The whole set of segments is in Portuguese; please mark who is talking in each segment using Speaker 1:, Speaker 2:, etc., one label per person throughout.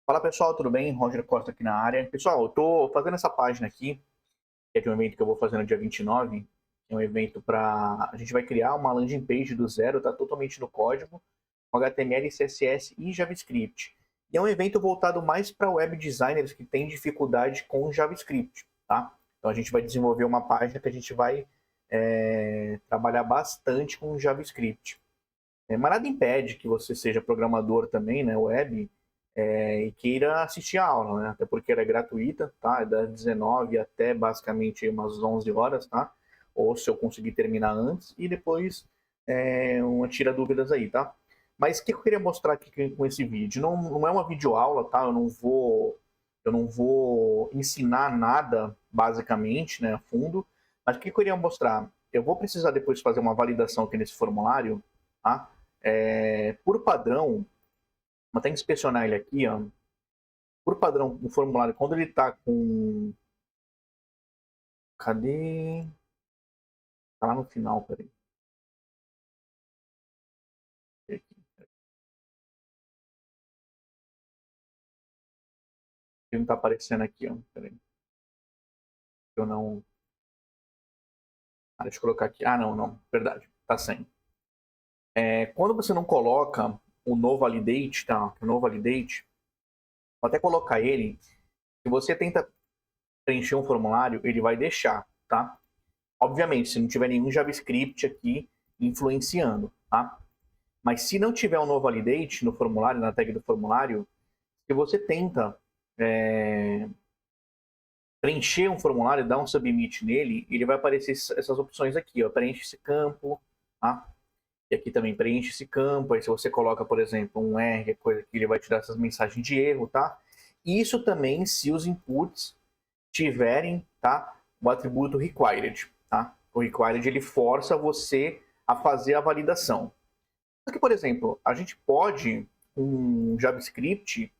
Speaker 1: Fala pessoal, tudo bem? Roger Costa aqui na área. Pessoal, eu tô fazendo essa página aqui, que é de um evento que eu vou fazer no dia 29. É um evento para... A gente vai criar uma landing page do zero, tá totalmente no código, com HTML, CSS e JavaScript. E é um evento voltado mais para web designers que têm dificuldade com JavaScript, tá? Então a gente vai desenvolver uma página que a gente vai trabalhar bastante com JavaScript. Mas nada impede que você seja programador também, né, web, e queira assistir a aula, né? Até porque ela é gratuita, tá? É das 19 até basicamente umas 11 horas, tá? Ou se eu conseguir terminar antes e depois uma tira dúvidas aí, tá? Mas o que eu queria mostrar aqui com esse vídeo? Não é uma videoaula, tá? Eu não vou ensinar nada, basicamente, né, a fundo. Mas o que eu queria mostrar? Eu vou precisar depois fazer uma validação aqui nesse formulário, tá? Por padrão, vou até inspecionar ele aqui, ó. Por padrão, o formulário, quando ele tá com... Cadê? Tá lá no final, peraí. Ele não tá aparecendo aqui, ó. Peraí. Eu não... deixa eu colocar aqui. Ah, não. Verdade. Tá sem. Quando você não coloca o no validate, tá? O no validate, vou até colocar ele. Se você tenta preencher um formulário, ele vai deixar, tá? Obviamente, se não tiver nenhum JavaScript aqui influenciando, tá? Mas se não tiver um no validate no formulário, na tag do formulário, se você tenta preencher um formulário, dar um submit nele, ele vai aparecer essas opções aqui, ó, preenche esse campo, tá? E aqui também preenche esse campo, aí se você coloca, por exemplo, um R, coisa que ele vai te dar essas mensagens de erro, tá? Isso também se os inputs tiverem, tá, o atributo required, tá? O required, ele força você a fazer a validação. Só que, por exemplo, a gente pode, com JavaScript,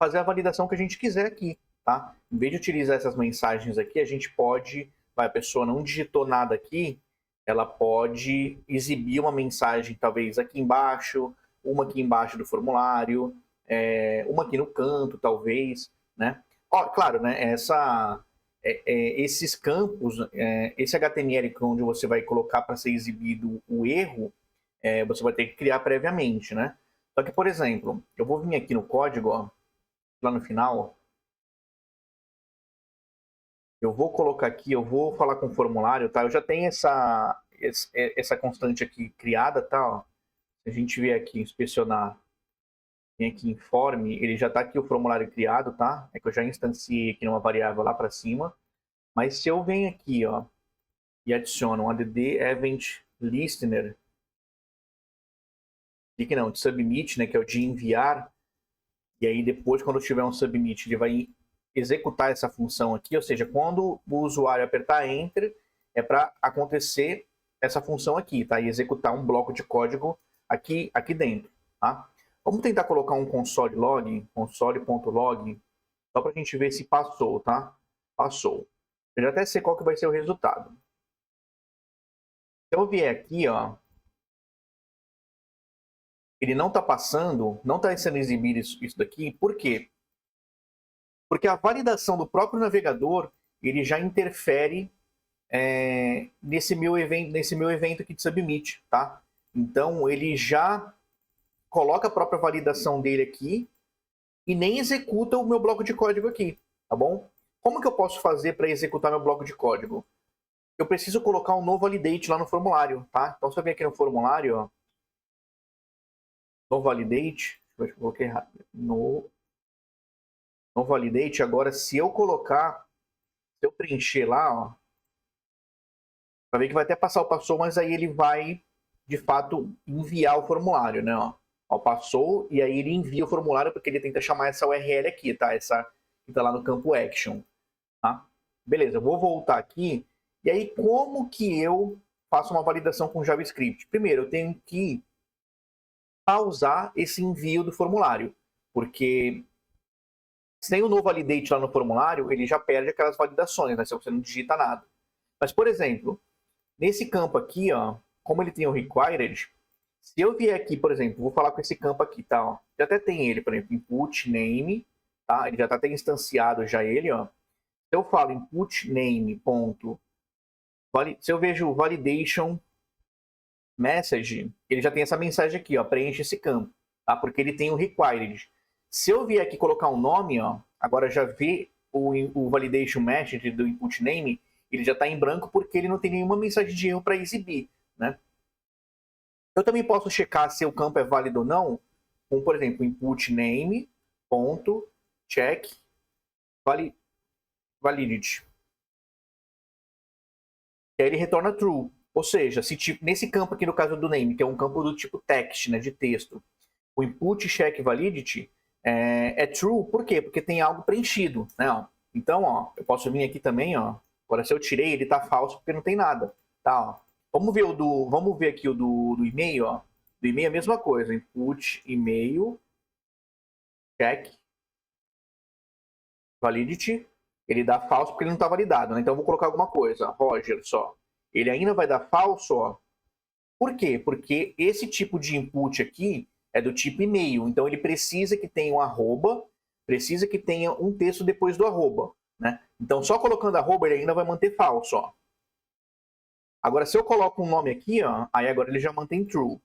Speaker 1: fazer a validação que a gente quiser aqui, tá? Em vez de utilizar essas mensagens aqui, a gente pode, a pessoa não digitou nada aqui, ela pode exibir uma mensagem, talvez aqui embaixo, uma aqui embaixo do formulário, uma aqui no canto, talvez, né? Ó, claro, né? Esses campos, esse HTML onde você vai colocar para ser exibido o erro, você vai ter que criar previamente, né? Só que, por exemplo, eu vou vir aqui no código, ó, lá no final, eu vou colocar aqui, eu vou falar com o formulário, tá? Eu já tenho essa constante aqui criada, tá? Ó. Se a gente vier aqui inspecionar, vem aqui informe, ele já tá aqui o formulário criado, tá? É que eu já instanciei aqui numa variável lá para cima. Mas se eu venho aqui, ó, e adiciono um add event listener, que não, de submit, né, que é o de enviar, e aí depois, quando tiver um submit, ele vai executar essa função aqui, ou seja, quando o usuário apertar Enter, é para acontecer essa função aqui, tá? E executar um bloco de código aqui dentro, tá? Vamos tentar colocar um console log, console.log, só para a gente ver se passou, tá? Passou. Eu já até sei qual que vai ser o resultado. Se eu vier aqui, ó, ele não está passando, não está sendo exibido isso daqui, por quê? Porque a validação do próprio navegador, ele já interfere nesse meu evento aqui de submit, tá? Então, ele já coloca a própria validação dele aqui e nem executa o meu bloco de código aqui, tá bom? Como que eu posso fazer para executar meu bloco de código? Eu preciso colocar um no validate lá no formulário, tá? Então, se eu vir aqui no formulário, ó, no validate, eu coloquei errado, no validate, agora se eu colocar, se eu preencher lá, ó, vai ver que vai até passar o passou, mas aí ele vai, de fato, enviar o formulário, né? Ó, passou, e aí ele envia o formulário, porque ele tenta chamar essa URL aqui, tá? Essa que tá lá no campo action, tá? Beleza, eu vou voltar aqui, e aí como que eu faço uma validação com JavaScript? Primeiro, eu tenho que pausar esse envio do formulário, porque sem o no validate lá no formulário, ele já perde aquelas validações, né? Se você não digita nada. Mas, por exemplo, nesse campo aqui, ó, como ele tem o required, se eu vier aqui, por exemplo, vou falar com esse campo aqui, tá? Ó, já até tem ele, por exemplo, input name, tá? Ele já está até instanciado já ele, ó. Se eu falo input name ponto, se eu vejo validation message, ele já tem essa mensagem aqui, ó, preenche esse campo, tá? Porque ele tem o required. Se eu vier aqui colocar um nome, ó, agora já vi o validation message do input name, ele já está em branco porque ele não tem nenhuma mensagem de erro para exibir, né? Eu também posso checar se o campo é válido ou não, com, por exemplo, input name ponto check validity. E aí ele retorna true. Ou seja, se nesse campo aqui no caso do name, que é um campo do tipo text, né, de texto, o input check validity é true, por quê? Porque tem algo preenchido, né? Ó. Então, ó, eu posso vir aqui também, ó. Agora, se eu tirei, ele tá falso porque não tem nada, tá? Ó. Vamos ver aqui o do e-mail, ó. Do e-mail é a mesma coisa, input e-mail check validity, ele dá falso porque ele não está validado, né? Então eu vou colocar alguma coisa, Roger só. Ele ainda vai dar falso, ó. Por quê? Porque esse tipo de input aqui é do tipo e-mail, então ele precisa que tenha um arroba, precisa que tenha um texto depois do arroba, né? Então só colocando arroba ele ainda vai manter falso, ó. Agora se eu coloco um nome aqui, ó, aí agora ele já mantém true,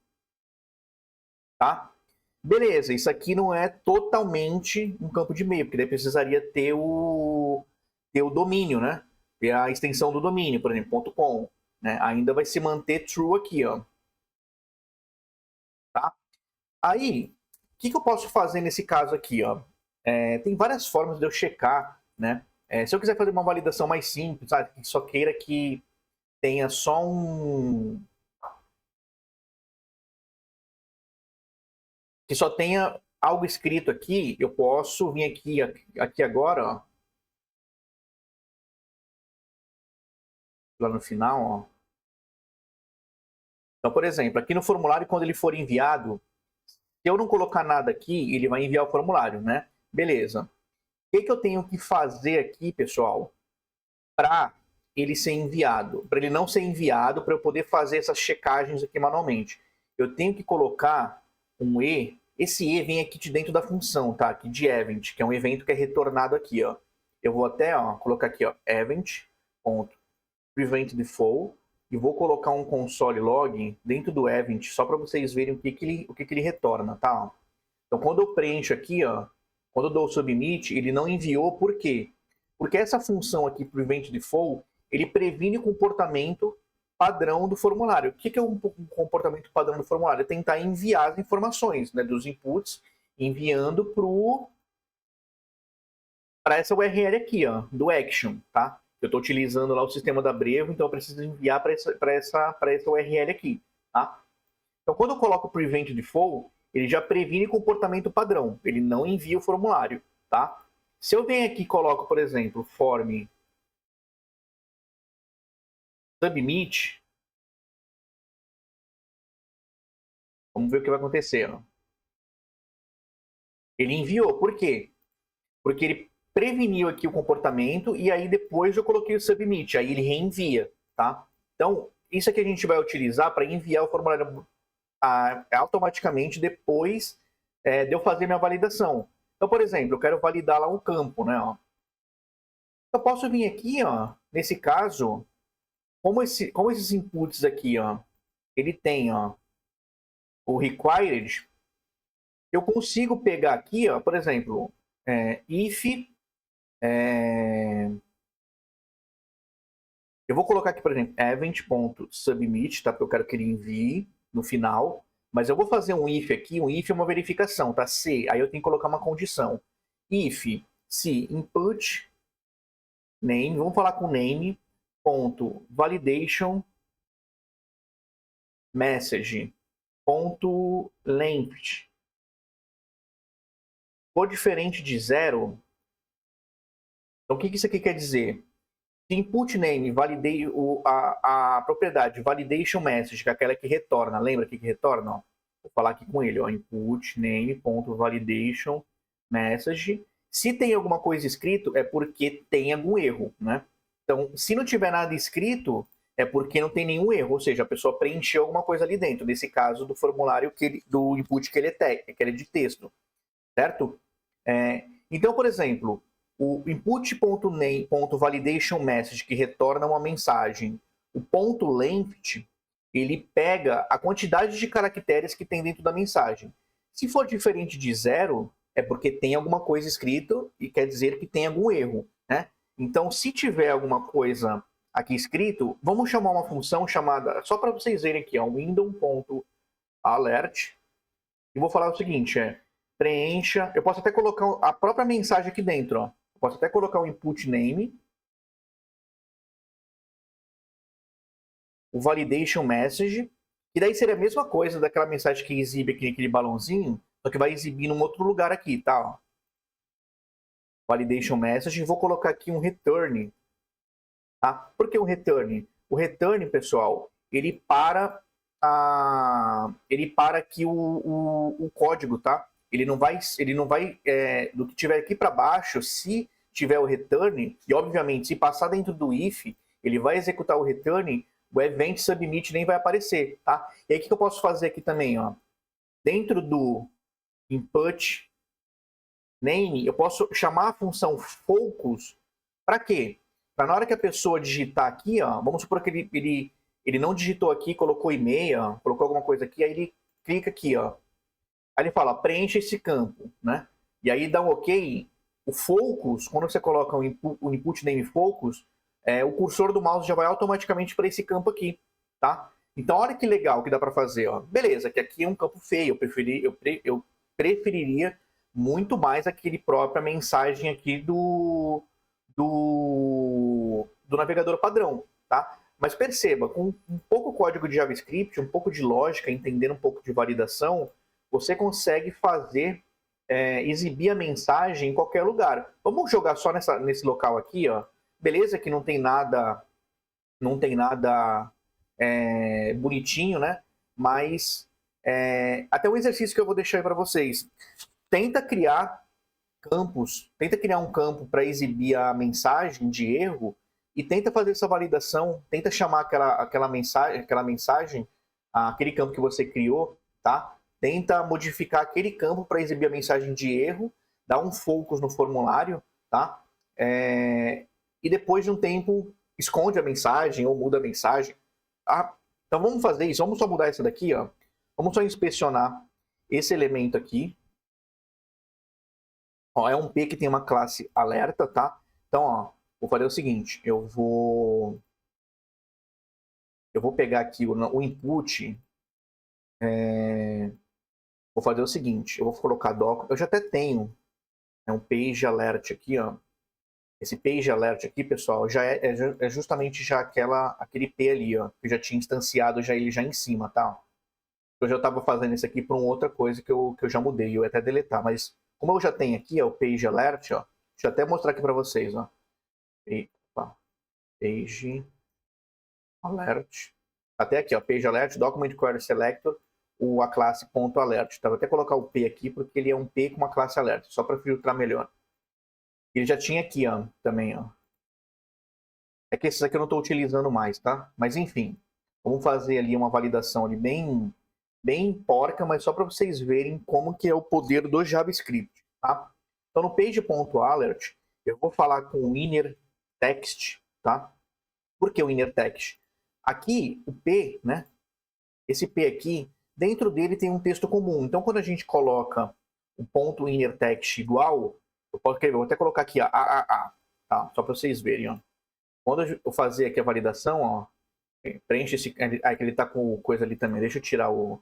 Speaker 1: tá? Beleza, isso aqui não é totalmente um campo de e-mail, porque daí precisaria ter o domínio, né? Ter a extensão do domínio, por exemplo, .com, né? Ainda vai se manter true aqui, ó. Tá? Aí, o que eu posso fazer nesse caso aqui, ó? Tem várias formas de eu checar, né? Se eu quiser fazer uma validação mais simples, sabe? Que só queira que tenha só que só tenha algo escrito aqui, eu posso vir aqui agora, ó. Lá no final, ó. Então, por exemplo, aqui no formulário, quando ele for enviado, se eu não colocar nada aqui, ele vai enviar o formulário, né? Beleza. O que eu tenho que fazer aqui, pessoal, para ele ser enviado? Para ele não ser enviado, para eu poder fazer essas checagens aqui manualmente. Eu tenho que colocar um E. Esse E vem aqui de dentro da função, tá? Aqui de event, que é um evento que é retornado aqui, ó. Eu vou até, ó, colocar aqui, ó, event.preventDefault e vou colocar um console log dentro do event só para vocês verem o que ele retorna, tá? Então, quando eu preencho aqui, ó, quando eu dou o submit, ele não enviou, por quê? Porque essa função aqui, preventDefault, ele previne o comportamento padrão do formulário. O que é um comportamento padrão do formulário? É tentar enviar as informações, né, dos inputs, enviando para essa URL aqui, ó, do action, tá? Eu estou utilizando lá o sistema da Brevo, então eu preciso enviar para essa URL aqui, tá? Então, quando eu coloco Prevent Default, ele já previne comportamento padrão, ele não envia o formulário, tá? Se eu venho aqui e coloco, por exemplo, form submit, vamos ver o que vai acontecer, ó. Ele enviou, por quê? Porque ele preveniu aqui o comportamento e aí depois eu coloquei o submit, aí ele reenvia, tá? Então, isso aqui a gente vai utilizar para enviar o formulário automaticamente depois de eu fazer minha validação. Então, por exemplo, eu quero validar lá um campo, né? Ó. Eu posso vir aqui, ó, nesse caso, como esses inputs aqui, ó, ele tem, ó, o required, eu consigo pegar aqui, ó, por exemplo, if eu vou colocar aqui, por exemplo, event.submit, tá? Porque eu quero que ele envie no final. Mas eu vou fazer um if aqui. Um if é uma verificação, tá? Se, aí eu tenho que colocar uma condição. If, se input name, vamos falar com name, ponto validation message, ponto length. For diferente de 0, então o que isso aqui quer dizer? Se input name validei a propriedade validation message, que é aquela que retorna, lembra que retorna? Ó? Vou falar aqui com ele, ó, input name.validation message. Se tem alguma coisa escrito, é porque tem algum erro, né? Então, se não tiver nada escrito, é porque não tem nenhum erro, ou seja, a pessoa preencheu alguma coisa ali dentro, nesse caso do formulário do input que ele é de texto, certo? Então, por exemplo, o input.name.validationMessage, que retorna uma mensagem, o ponto .length, ele pega a quantidade de caracteres que tem dentro da mensagem. Se for diferente de 0, é porque tem alguma coisa escrito e quer dizer que tem algum erro, né? Então, se tiver alguma coisa aqui escrito, vamos chamar uma função chamada, só para vocês verem aqui, window.alert, e vou falar o seguinte, preencha, eu posso até colocar a própria mensagem aqui dentro, ó. Eu posso até colocar o input name, o validation message, e daí seria a mesma coisa daquela mensagem que exibe aqui aquele balãozinho, só que vai exibir num outro lugar aqui, tá? Ó. Validation message, e vou colocar aqui um return. Tá? Por que o return? O return, pessoal, ele para aqui o código, tá? Ele não vai do que tiver aqui para baixo, se tiver o return, e obviamente se passar dentro do if, ele vai executar o return, o event submit nem vai aparecer, tá? E aí o que eu posso fazer aqui também, ó? Dentro do input name, eu posso chamar a função focus para quê? Para na hora que a pessoa digitar aqui, ó, vamos supor que ele não digitou aqui, colocou e-mail, colocou alguma coisa aqui, aí ele clica aqui, ó. Aí ele fala, preencha esse campo, né? E aí dá um OK. O focus, quando você coloca o input name focus, o cursor do mouse já vai automaticamente para esse campo aqui, tá? Então, olha que legal que dá para fazer, ó. Beleza, que aqui é um campo feio, eu preferiria muito mais aquele própria mensagem aqui do navegador padrão, tá? Mas perceba, com um pouco código de JavaScript, um pouco de lógica, entendendo um pouco de validação, você consegue fazer, exibir a mensagem em qualquer lugar. Vamos jogar só nesse local aqui, ó. Beleza que não tem nada bonitinho, né? Mas até um exercício que eu vou deixar aí para vocês. Tenta criar um campo para exibir a mensagem de erro e tenta fazer essa validação, tenta chamar aquela mensagem, aquele campo que você criou, tá? Tenta modificar aquele campo para exibir a mensagem de erro, dá um focus no formulário, tá? E depois de um tempo esconde a mensagem ou muda a mensagem. Tá? Então vamos fazer isso, vamos só mudar essa daqui, ó. Vamos só inspecionar esse elemento aqui. Ó, é um P que tem uma classe alerta, tá? Então, ó, vou fazer o seguinte, eu vou pegar aqui o input, vou fazer o seguinte, eu vou colocar doc, eu já até tenho um page alert aqui, ó. Esse page alert aqui, pessoal, já é justamente já aquele P ali, ó, que eu já tinha instanciado ele já em cima, tá? Eu já estava fazendo isso aqui para uma outra coisa que eu já mudei, eu ia até deletar, mas como eu já tenho aqui, ó, o page alert, ó, deixa eu até mostrar aqui para vocês, ó. Page alert. Até aqui, ó, page alert, document query selector, a classe .alert. Tá? Vou até colocar o P aqui, porque ele é um P com uma classe alert, só para filtrar melhor. Ele já tinha aqui, ó, também, ó. É que esses aqui eu não estou utilizando mais, tá? Mas enfim, vamos fazer ali uma validação ali bem porca, mas só para vocês verem como que é o poder do JavaScript, tá? Então no page.alert, eu vou falar com o inner text, tá? Por que o inner text? Aqui, o P, né? Esse P aqui, dentro dele tem um texto comum. Então quando a gente coloca o ponto inner text igual, eu vou até colocar aqui, ó, tá? Só para vocês verem, ó. Quando eu fazer aqui a validação, ó, preenche esse... Aí que ele tá com coisa ali também. Deixa eu tirar o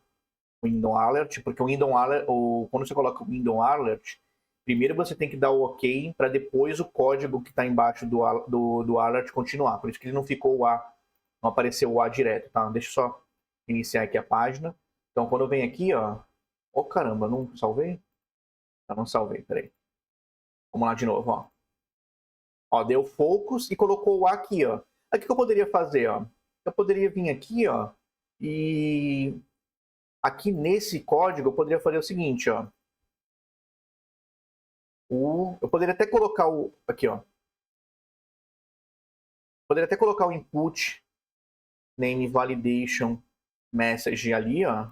Speaker 1: window alert, porque o window alert, quando você coloca o window alert, primeiro você tem que dar o OK para depois o código que está embaixo do alert continuar. Por isso que ele não ficou o A, não apareceu o A direto, tá? Deixa eu só iniciar aqui a página. Então quando eu venho aqui, ó, caramba, não salvei? Não salvei, peraí. Vamos lá de novo, ó. Ó, deu focus e colocou o A aqui, ó. O que eu poderia fazer, ó? Eu poderia vir aqui, ó, e aqui nesse código eu poderia fazer o seguinte, ó. Eu poderia até colocar aqui, ó. Poderia até colocar o input name validation message ali, ó.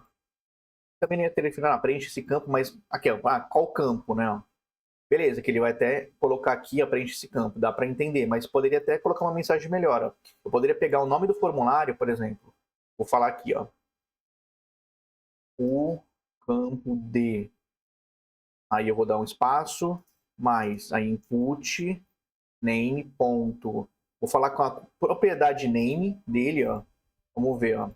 Speaker 1: também não ia ter preenche esse campo, mas aqui, ó, qual campo, né? Beleza, que ele vai até colocar aqui, ó, preenche esse campo, dá para entender, mas poderia até colocar uma mensagem melhor, ó. Eu poderia pegar o nome do formulário, por exemplo, vou falar aqui, ó, o campo de, aí eu vou dar um espaço, mais aí input, name, ponto, vou falar com a propriedade name dele, ó, vamos ver, ó.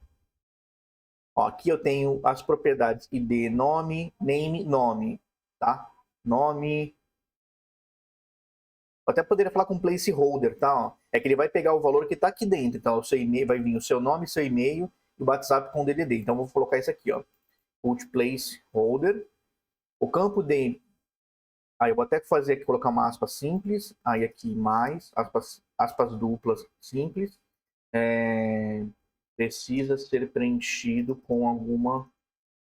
Speaker 1: Ó, aqui eu tenho as propriedades id, nome, name, nome, tá? Nome. Eu até poderia falar com placeholder, tá? Ó, é que ele vai pegar o valor que está aqui dentro. Então, o seu e-mail vai vir o seu nome, seu e-mail e o WhatsApp com o DDD. Então, vou colocar isso aqui, ó. Put placeholder. O campo de... Aí, eu vou até fazer aqui, colocar uma aspa simples. Aí, aqui, mais, aspas duplas simples. Precisa ser preenchido com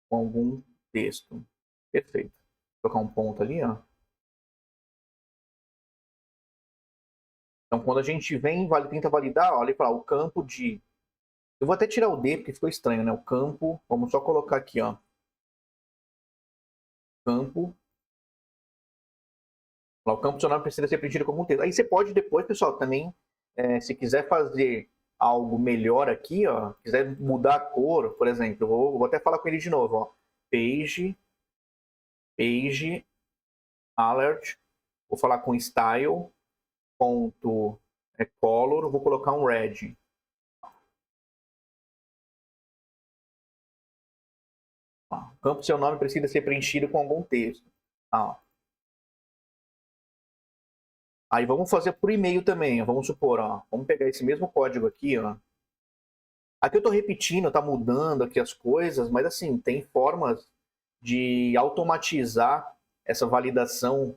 Speaker 1: algum texto. Perfeito. Vou colocar um ponto ali, ó. Então, quando a gente vem, tenta validar, olha para o campo de... Eu vou até tirar o D, porque ficou estranho, né? O campo, vamos só colocar aqui, ó. Campo. O campo funcional precisa ser preenchido como um texto. Aí você pode depois, pessoal, também, se quiser fazer algo melhor aqui, ó, quiser mudar a cor, por exemplo, eu vou até falar com ele de novo, ó. Page alert, vou falar com style, ponto, color, vou colocar um red. Ó, o campo seu nome precisa ser preenchido com algum texto. Ó. Aí vamos fazer por e-mail também, ó. Vamos supor, ó, vamos pegar esse mesmo código aqui, ó. Aqui eu estou repetindo, está mudando aqui as coisas, mas assim, tem formas de automatizar essa validação,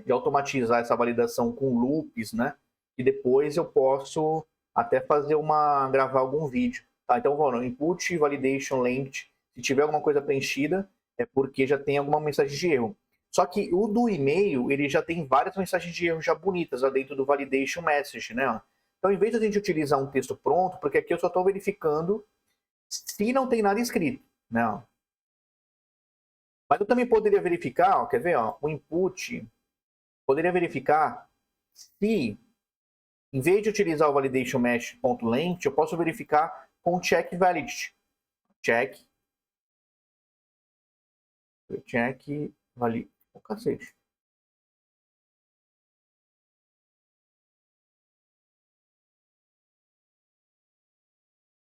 Speaker 1: de automatizar essa validação com loops, né? E depois eu posso até gravar algum vídeo. Tá? Então, vamos, input validation length, se tiver alguma coisa preenchida, é porque já tem alguma mensagem de erro. Só que o do e-mail, ele já tem várias mensagens de erro já bonitas lá dentro do validation message, né? Então, em vez de a gente utilizar um texto pronto, porque aqui eu só estou verificando se não tem nada escrito, né? Mas eu também poderia verificar, ó, quer ver, ó, o input, poderia verificar se, em vez de utilizar o validation mesh.length, eu posso verificar com check validity. Check validity. Oh, cacete.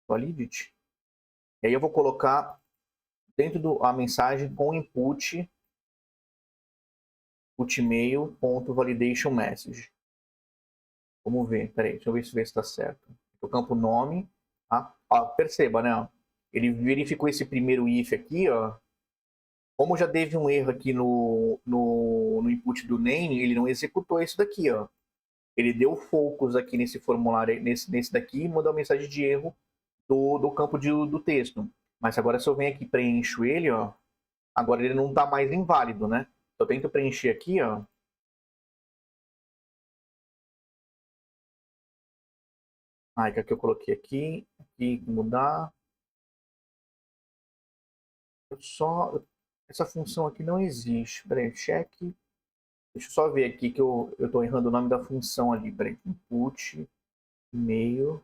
Speaker 1: Validity. E aí eu vou colocar dentro da mensagem com input mail.validation message. Vamos ver, peraí, deixa eu ver se está certo. O campo nome, tá? Ó, perceba, né? Ó, ele verificou esse primeiro if aqui, ó. Como já teve um erro aqui no input do name, ele não executou isso daqui, ó. Ele deu focus aqui nesse formulário, nesse daqui, e mandou uma mensagem de erro do campo do texto. Mas agora se eu venho aqui e preencho ele, ó, agora ele não está mais inválido, né? Eu tento preencher aqui, ó. Ah, que aqui eu coloquei aqui mudar. Essa função aqui não existe. Peraí, check. Deixa eu só ver aqui que eu estou errando o nome da função ali. Peraí, input, e-mail.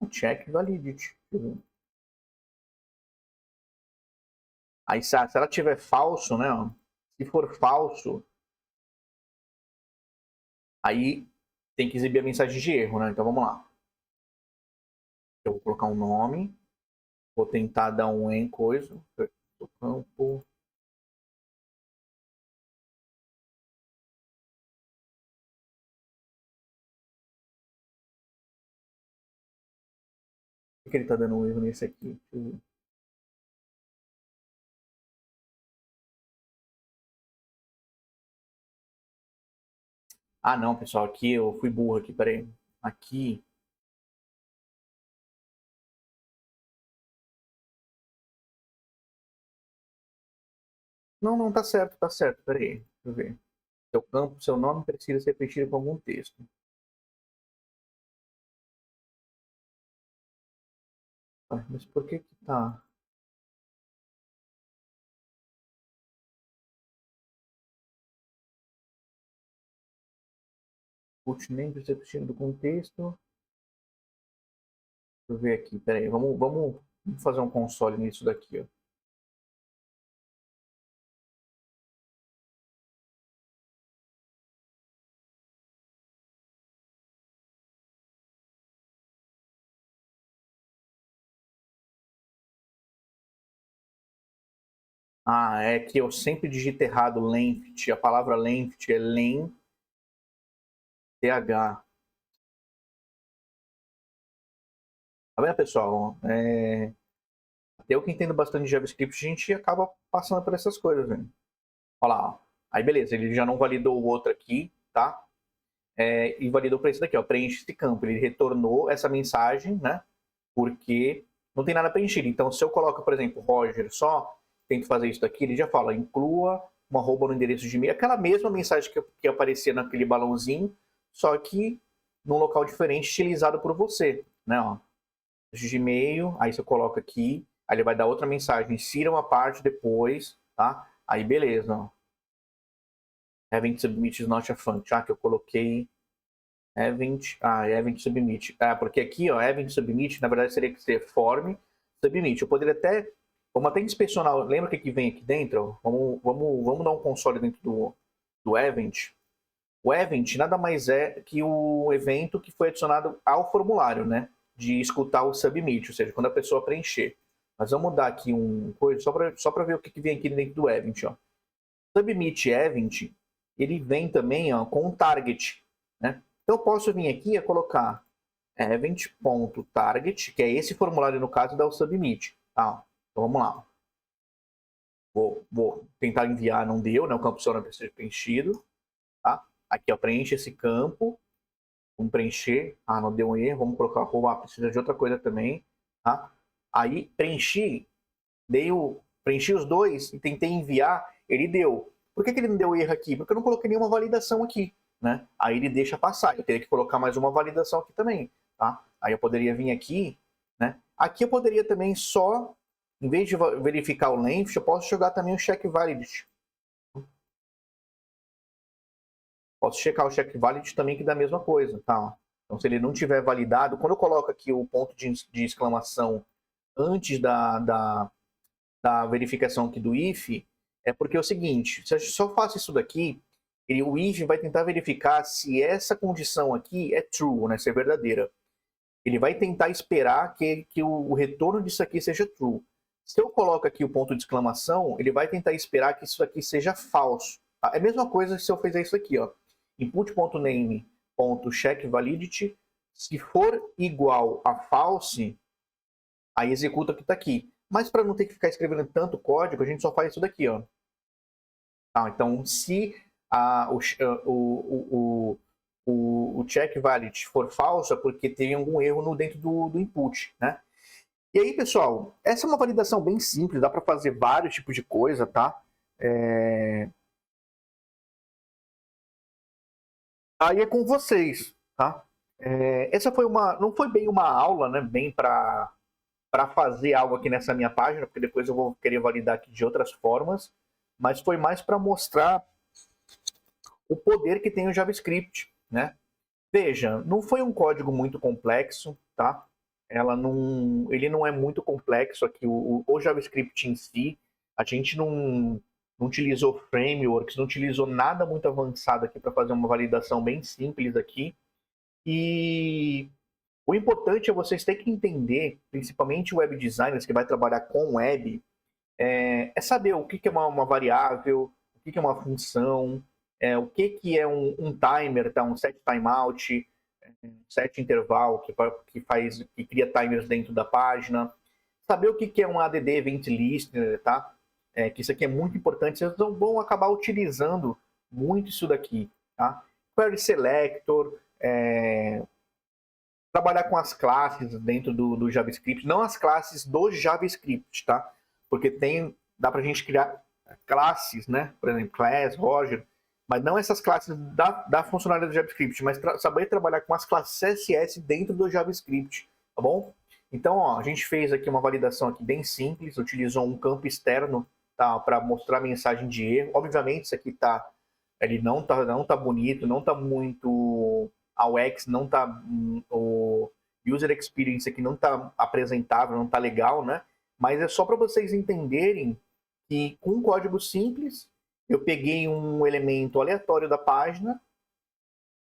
Speaker 1: Check validity. Aí se ela tiver falso, né? Ó, se for falso, aí tem que exibir a mensagem de erro, né? Então vamos lá. Eu vou colocar um nome. Vou tentar dar um em coisa. Do campo. Por que ele está dando um erro nesse aqui? Ah, não, pessoal. Aqui eu fui burro aqui. Peraí. Aqui. Não, não, tá certo, tá certo. Peraí. Deixa eu ver. Seu campo, seu nome precisa ser preenchido com algum texto. Mas por que que tá? Put name, percepção do contexto. Deixa eu ver aqui, peraí, vamos fazer um console nisso daqui, ó. Ah, é que eu sempre digito errado length. A palavra length é len, TH. Tá vendo, pessoal? Eu que entendo bastante de JavaScript, a gente acaba passando por essas coisas, né? Olha lá, ó. Aí beleza, ele já não validou o outro aqui, tá? E validou para esse daqui, ó. Preenche esse campo. Ele retornou essa mensagem, né? Porque não tem nada preenchido. Então, se eu coloco, por exemplo, Roger só, tento fazer isso daqui, ele já fala, inclua uma arroba no endereço de e-mail. Aquela mesma mensagem que aparecia naquele balãozinho, só que num local diferente, estilizado por você, né? Ó. De e-mail, aí você coloca aqui, aí ele vai dar outra mensagem, insira uma parte depois, tá? Aí beleza, ó. Event submit is not a function, que eu coloquei event submit. Porque aqui, ó, event submit, na verdade seria que ser form submit. Eu poderia até, vamos até inspecionar, lembra o que vem aqui dentro? Vamos dar um console dentro do event. O event nada mais é que o evento que foi adicionado ao formulário, né? De escutar o submit, ou seja, quando a pessoa preencher. Mas vamos dar aqui um coisa só para ver o que vem aqui dentro do event, ó. Submit event, ele vem também, ó, com um target, né? Então eu posso vir aqui e colocar event.target, que é esse formulário no caso da submit, tá? Então vamos lá. Vou tentar enviar, não deu, né? O campo só não precisa ser preenchido, tá? Aqui, ó, preenche esse campo. Vamos preencher. Não deu um erro. Vamos colocar arroba. Precisa de outra coisa também. Tá? Aí preenchi. Preenchi os dois e tentei enviar. Ele deu. Por que ele não deu erro aqui? Porque eu não coloquei nenhuma validação aqui. Né? Aí ele deixa passar. Eu teria que colocar mais uma validação aqui também. Tá? Aí eu poderia vir aqui. Né? Aqui eu poderia também só, em vez de verificar o length, eu posso jogar também o check validity. Posso checar o check valid também, que dá a mesma coisa, tá? Então, se ele não tiver validado, quando eu coloco aqui o ponto de exclamação antes da verificação aqui do if, é porque é o seguinte, se eu só faço isso daqui, o if vai tentar verificar se essa condição aqui é true, né, se é verdadeira. Ele vai tentar esperar que o retorno disso aqui seja true. Se eu coloco aqui o ponto de exclamação, ele vai tentar esperar que isso aqui seja falso. Tá? É a mesma coisa se eu fizer isso aqui, ó. Input.name.checkValidity, se for igual a false, aí executa o que está aqui. Mas para não ter que ficar escrevendo tanto código, a gente só faz isso daqui, ó. Então, se o check valid for falso, é porque tem algum erro dentro do input, né? E aí, pessoal, essa é uma validação bem simples, dá para fazer vários tipos de coisa, tá? Aí é com vocês, tá? Essa foi não foi bem uma aula, né? Bem para fazer algo aqui nessa minha página, porque depois eu vou querer validar aqui de outras formas, mas foi mais para mostrar o poder que tem o JavaScript, né? Veja, não foi um código muito complexo, tá? Ele não é muito complexo aqui, o JavaScript em si. A gente não utilizou frameworks, não utilizou nada muito avançado aqui para fazer uma validação bem simples aqui. E o importante é vocês terem que entender, principalmente web designers que vai trabalhar com web, é saber o que é uma variável, o que é uma função, o que é um timer, tá? Um set timeout, set interval que cria timers dentro da página, saber o que é um add event listener, tá? Que isso aqui é muito importante, vocês vão acabar utilizando muito isso daqui, tá? Query selector, trabalhar com as classes dentro do JavaScript, não as classes do JavaScript, tá? Porque dá pra gente criar classes, né? Por exemplo, class, Roger, mas não essas classes da funcionalidade do JavaScript, mas saber trabalhar com as classes CSS dentro do JavaScript, tá bom? Então, ó, a gente fez aqui uma validação aqui bem simples, utilizou um campo externo, tá, para mostrar a mensagem de erro. Obviamente, isso aqui ele não tá bonito, não tá muito, a UX não tá, o user experience aqui não tá apresentável, não tá legal, né? Mas é só para vocês entenderem que com um código simples, eu peguei um elemento aleatório da página,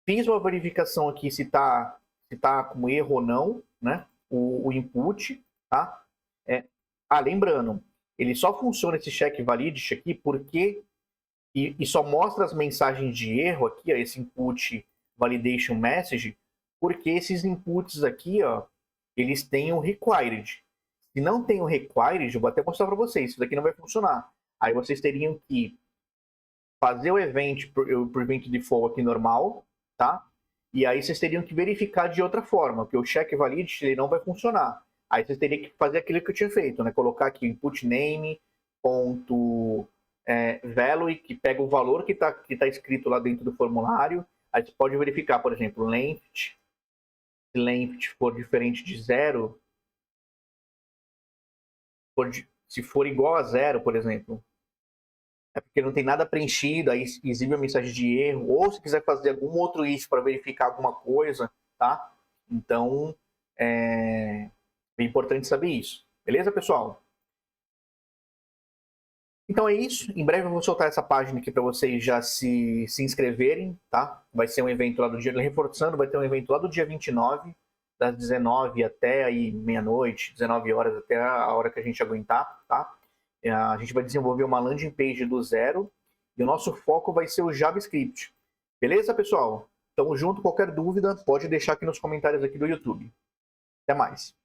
Speaker 1: fiz uma verificação aqui se tá com erro ou não, né? O input, tá? Lembrando, ele só funciona esse check validity aqui porque e só mostra as mensagens de erro aqui, ó, esse input validation message, porque esses inputs aqui, ó, eles têm o required. Se não tem o required, eu vou até mostrar para vocês, isso daqui não vai funcionar. Aí vocês teriam que fazer o event por event default aqui normal, tá? E aí vocês teriam que verificar de outra forma, porque o check validity ele não vai funcionar. Aí vocês teriam que fazer aquilo que eu tinha feito, né? Colocar aqui input name, ponto value, que pega o valor que tá escrito lá dentro do formulário. Aí você pode verificar, por exemplo, length. Se length for diferente de 0, se for igual a 0, por exemplo, é porque não tem nada preenchido, aí exibe a mensagem de erro, ou se quiser fazer algum outro if para verificar alguma coisa, tá? Então, é importante saber isso. Beleza, pessoal? Então é isso. Em breve eu vou soltar essa página aqui para vocês já se inscreverem, tá? Vai ser um evento lá do dia, reforçando, vai ter um evento lá do dia 29, das 19 até aí meia-noite, 19 horas até a hora que a gente aguentar, tá? A gente vai desenvolver uma landing page do zero e o nosso foco vai ser o JavaScript. Beleza, pessoal? Tamo junto. Qualquer dúvida, pode deixar aqui nos comentários aqui do YouTube. Até mais.